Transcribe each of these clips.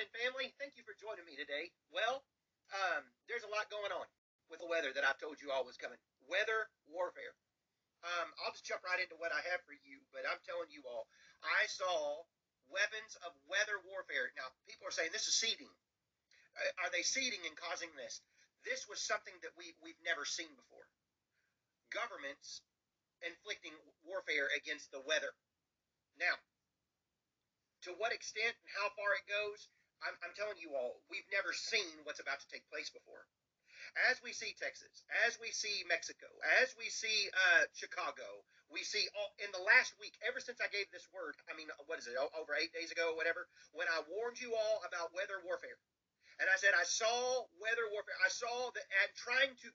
And family, thank you for joining me today. Well, there's a lot going on with the weather that I've told you all was coming. Weather warfare. I'll just jump right into what I have for you, but I'm telling you all, I saw weapons of weather warfare. Now, people are saying this is seeding. Are they seeding and causing this? This was something that we've never seen before. Governments inflicting warfare against the weather. Now, to what extent and how far it goes, I'm telling you all, we've never seen what's about to take place before. As we see Texas, as we see Mexico, as we see Chicago, we see in the last week, ever since I gave this word, I mean, what is it, over 8 days ago, whatever, when I warned you all about weather warfare. And I said, I saw weather warfare. I saw that and trying to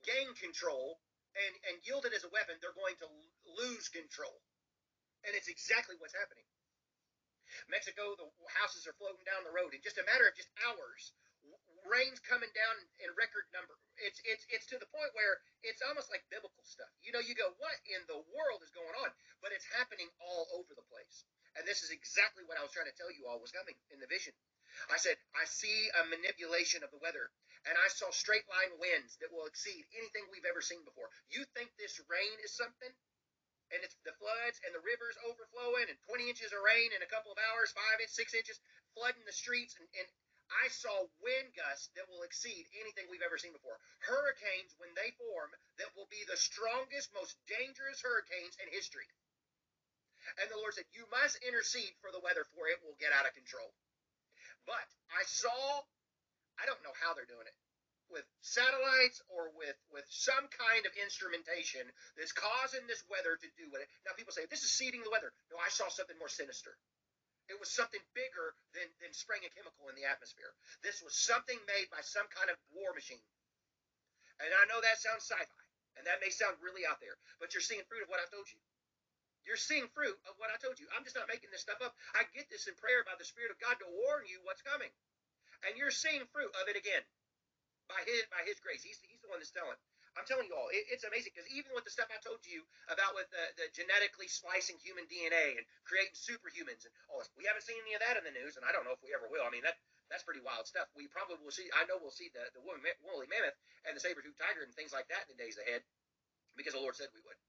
gain control and yield it as a weapon, they're going to lose control. And it's exactly what's happening. Mexico, the houses are floating down the road in just a matter of just hours. Rain's coming down in record number. It's to the point where it's almost like biblical stuff. You know, you go, what in the world is going on? But it's happening all over the place. And this is exactly what I was trying to tell you all was coming in the vision. I said, I see a manipulation of the weather, and I saw straight line winds that will exceed anything we've ever seen before. You think this rain is something? And it's the floods and the rivers overflowing and 20 inches of rain in a couple of hours, 5 inches, 6 inches, flooding the streets. And I saw wind gusts that will exceed anything we've ever seen before. Hurricanes, when they form, that will be the strongest, most dangerous hurricanes in history. And the Lord said, you must intercede for the weather, for it will get out of control. But I saw, I don't know how they're doing it, with satellites or with some kind of instrumentation that's causing this weather to do it. Now people say, this is seeding the weather. No, I saw something more sinister. It was something bigger than spraying a chemical in the atmosphere. This was something made by some kind of war machine. And I know that sounds sci-fi, and that may sound really out there, but you're seeing fruit of what I've told you. You're seeing fruit of what I told you. I'm just not making this stuff up. I get this in prayer by the Spirit of God to warn you what's coming. And you're seeing fruit of it again. By his grace. He's the one that's telling. I'm telling you all, it's amazing, because even with the stuff I told you about with the genetically splicing human DNA and creating superhumans and all this, we haven't seen any of that in the news, and I don't know if we ever will. I mean, that's pretty wild stuff. We probably will see, I know we'll see the woolly mammoth and the saber-toothed tiger and things like that in the days ahead, because the Lord said we would.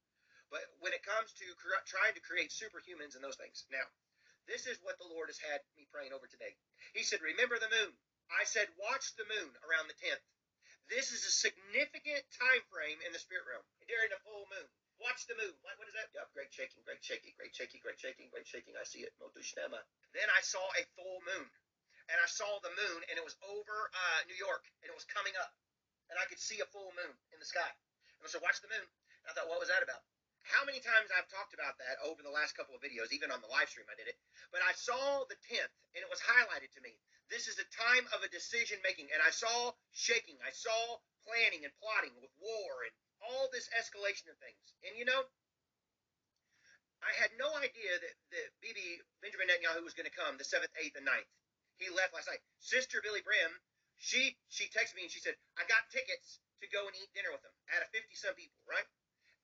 But when it comes to trying to create superhumans and those things, now, this is what the Lord has had me praying over today. He said, remember the moon. I said, watch the moon around the 10th. This is a significant time frame in the spirit realm during the full moon. Watch the moon. What is that? Yep, great shaking, great shaking, great shaking, great shaking, great shaking. I see it. Then I saw a full moon. And I saw the moon, and it was over New York, and it was coming up. And I could see a full moon in the sky. And I said, watch the moon. And I thought, what was that about? How many times I've talked about that over the last couple of videos, even on the live stream I did it. But I saw the 10th, and it was highlighted to me. This is a time of a decision making, and I saw shaking. I saw planning and plotting with war and all this escalation of things. And you know, I had no idea that Benjamin Netanyahu was going to come the 7th, 8th, and 9th. He left last night. Sister Billy Brim, she texted me and she said, I got tickets to go and eat dinner with them out of 50-some people, right?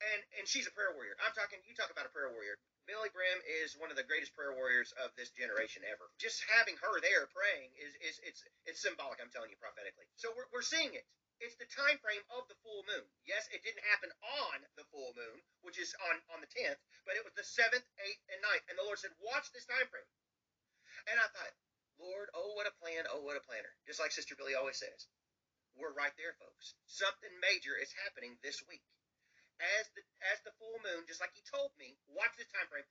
And she's a prayer warrior. You talk about a prayer warrior. Billy Brim is one of the greatest prayer warriors of this generation ever. Just having her there praying it's symbolic, I'm telling you, prophetically. So we're seeing it. It's the time frame of the full moon. Yes, it didn't happen on the full moon, which is on the 10th, but it was the 7th, 8th, and 9th. And the Lord said, watch this time frame. And I thought, Lord, oh, what a plan, oh, what a planner. Just like Sister Billy always says. We're right there, folks. Something major is happening this week. As the full moon, just like he told me, watch this time frame.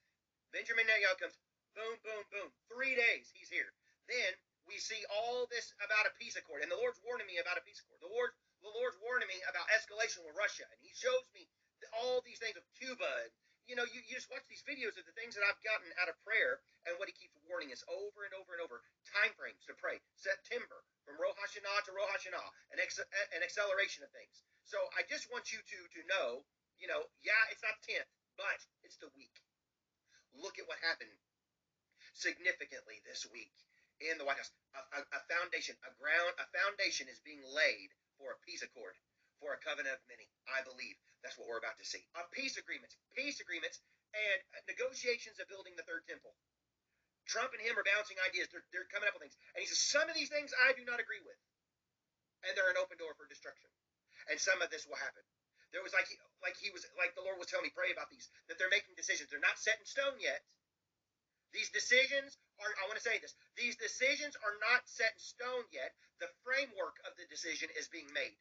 Benjamin Netanyahu comes, boom, boom, boom. 3 days, he's here. Then we see all this about a peace accord, and the Lord's warning me about a peace accord. The Lord's warning me about escalation with Russia, and he shows me all these things of Cuba. And, you know, you just watch these videos of the things that I've gotten out of prayer, and what he keeps warning us over and over and over. Time frames to pray. September, from Rosh Hashanah to Rosh Hashanah, an acceleration of things. So I just want you to know, you know, yeah, it's not the 10th, but it's the week. Look at what happened significantly this week in the White House. A foundation is being laid for a peace accord, for a covenant of many. I believe that's what we're about to see. Peace agreements, and negotiations of building the third temple. Trump and him are bouncing ideas. They're coming up with things. And he says, some of these things I do not agree with. And they're an open door for destruction. And some of this will happen. There was like the Lord was telling me, pray about these, that they're making decisions. They're not set in stone yet. These decisions are, I want to say this, these decisions are not set in stone yet. The framework of the decision is being made.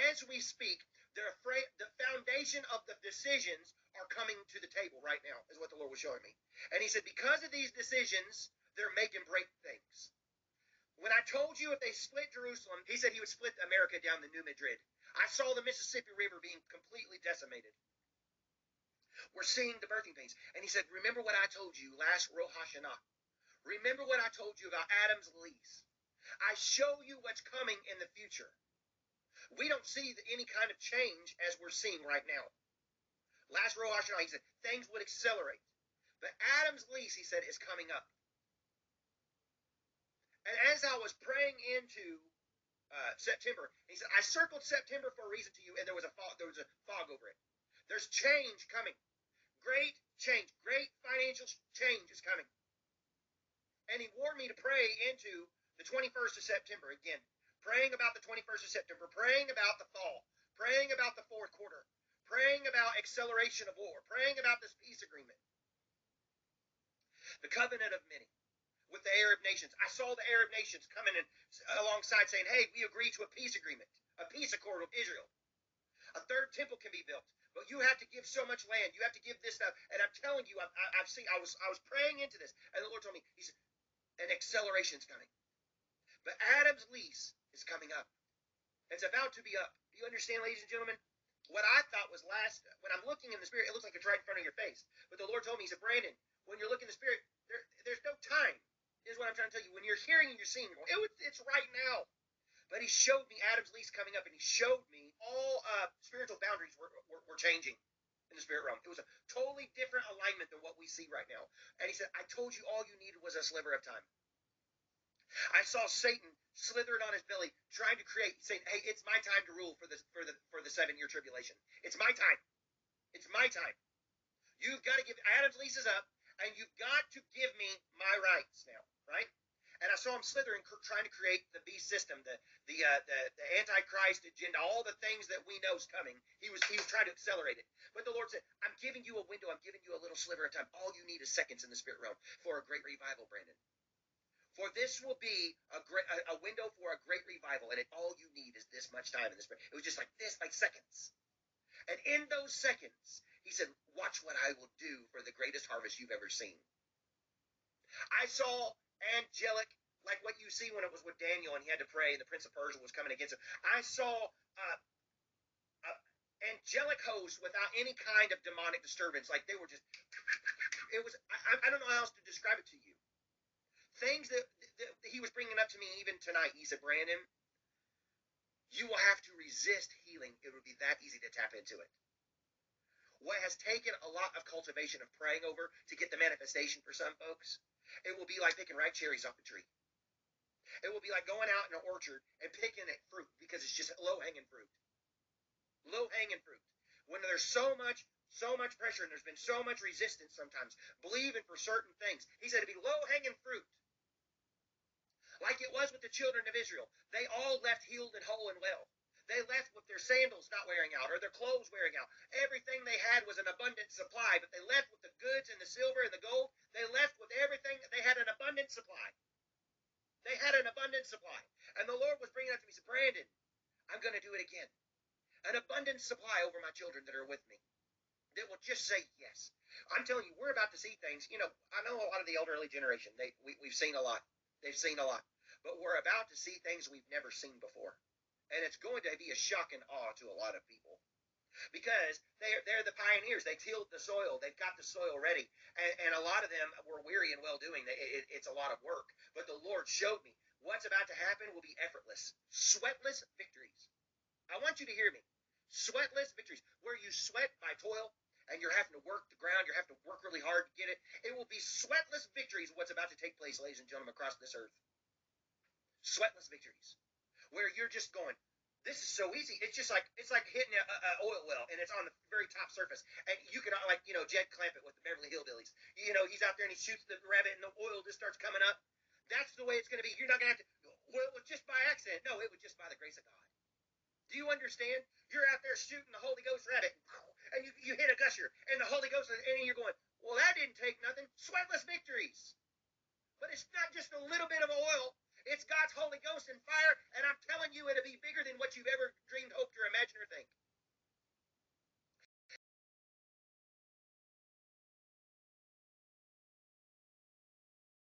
As we speak, the foundation of the decisions are coming to the table right now, is what the Lord was showing me. And he said, because of these decisions, they're making break things. When I told you if they split Jerusalem, he said he would split America down the New Madrid. I saw the Mississippi River being completely decimated. We're seeing the birthing pains. And he said, remember what I told you last Rosh Hashanah. Remember what I told you about Adam's lease. I show you what's coming in the future. We don't see any kind of change as we're seeing right now. Last Rosh Hashanah, he said, things would accelerate. But Adam's lease, he said, is coming up. And as I was praying into September, he said, I circled September for a reason to you, and there was a fog over it. There's change coming. Great change. Great financial change is coming. And he warned me to pray into the 21st of September again. Praying about the 21st of September. Praying about the fall. Praying about the fourth quarter. Praying about acceleration of war. Praying about this peace agreement. The covenant of many with the Arab nations. I saw the Arab nations coming in alongside saying, hey, we agree to a peace agreement. A peace accord with Israel. A third temple can be built. But you have to give so much land. You have to give this stuff. And I'm telling you, I've seen. I was praying into this, and the Lord told me, he said, an acceleration's coming. But Adam's lease is coming up. It's about to be up. Do you understand, ladies and gentlemen? What I thought was when I'm looking in the Spirit, it looks like it's right in front of your face. But the Lord told me, he said, Brandon, when you're looking in the Spirit, there's no time, is what I'm trying to tell you. When you're hearing and you're seeing, it's right now. But he showed me Adam's lease coming up, and he showed me all spiritual boundaries were changing in the spirit realm. It was a totally different alignment than what we see right now. And he said, I told you all you needed was a sliver of time. I saw Satan slithered on his belly, trying to create, saying, hey, it's my time to rule for the 7-year tribulation. It's my time. It's my time. You've got to give, Adam's lease is up, and you've got to give me my rights now, right? And I saw him slithering, trying to create the beast system, the Antichrist agenda, all the things that we know is coming. He was trying to accelerate it. But the Lord said, I'm giving you a window. I'm giving you a little sliver of time. All you need is seconds in the spirit realm for a great revival, Brandon. For this will be a window for a great revival, and all you need is this much time in the spirit. It was just like this, like seconds. And in those seconds, he said, watch what I will do for the greatest harvest you've ever seen. I saw angelic, like what you see when it was with Daniel and he had to pray and the Prince of Persia was coming against him. I saw angelic hosts without any kind of demonic disturbance. Like they were just, it was, I don't know how else to describe it to you. Things that he was bringing up to me even tonight. He said, Brandon, you will have to resist healing. It will be that easy to tap into it. What has taken a lot of cultivation of praying over to get the manifestation for some folks, it will be like picking ripe cherries off the tree. It will be like going out in an orchard and picking at fruit because it's just low-hanging fruit. Low-hanging fruit. When there's so much pressure and there's been so much resistance sometimes, believing for certain things. He said it'd be low-hanging fruit. Like it was with the children of Israel. They all left healed and whole and well. They left with their sandals not wearing out or their clothes wearing out. Everything they had was an abundant supply, but they left with the goods and the silver and the gold. They left with everything. They had an abundant supply. They had an abundant supply. And the Lord was bringing up to me, he said, Brandon, I'm going to do it again. An abundant supply over my children that are with me. That will just say yes. I'm telling you, we're about to see things. You know, I know a lot of the elderly generation. We've seen a lot. They've seen a lot. But we're about to see things we've never seen before. And it's going to be a shock and awe to a lot of people. Because they're the pioneers. They tilled the soil. They've got the soil ready. And a lot of them were weary and well-doing. It's a lot of work. But the Lord showed me what's about to happen will be effortless, sweatless victories. I want you to hear me. Sweatless victories. Where you sweat by toil and you're having to work the ground. You're having to work really hard to get it. It will be sweatless victories what's about to take place, ladies and gentlemen, across this earth. Sweatless victories. Where you're just going, This is so easy. It's just like hitting a oil well, and it's on the very top surface. And you can Jed Clampett with the Beverly Hillbillies. He's out there and he shoots the rabbit, and the oil just starts coming up. That's the way it's going to be. You're not going to have to. Well, it was just by accident. No, it was just by the grace of God. Do you understand? You're out there shooting the Holy Ghost rabbit, and you hit a gusher, and the Holy Ghost is in, and you're going, well, that didn't take nothing. Sweatless victories. But it's not just a little bit of oil. It's God's Holy Ghost and fire, and I'm telling you, it'll be bigger than what you've ever dreamed, hoped,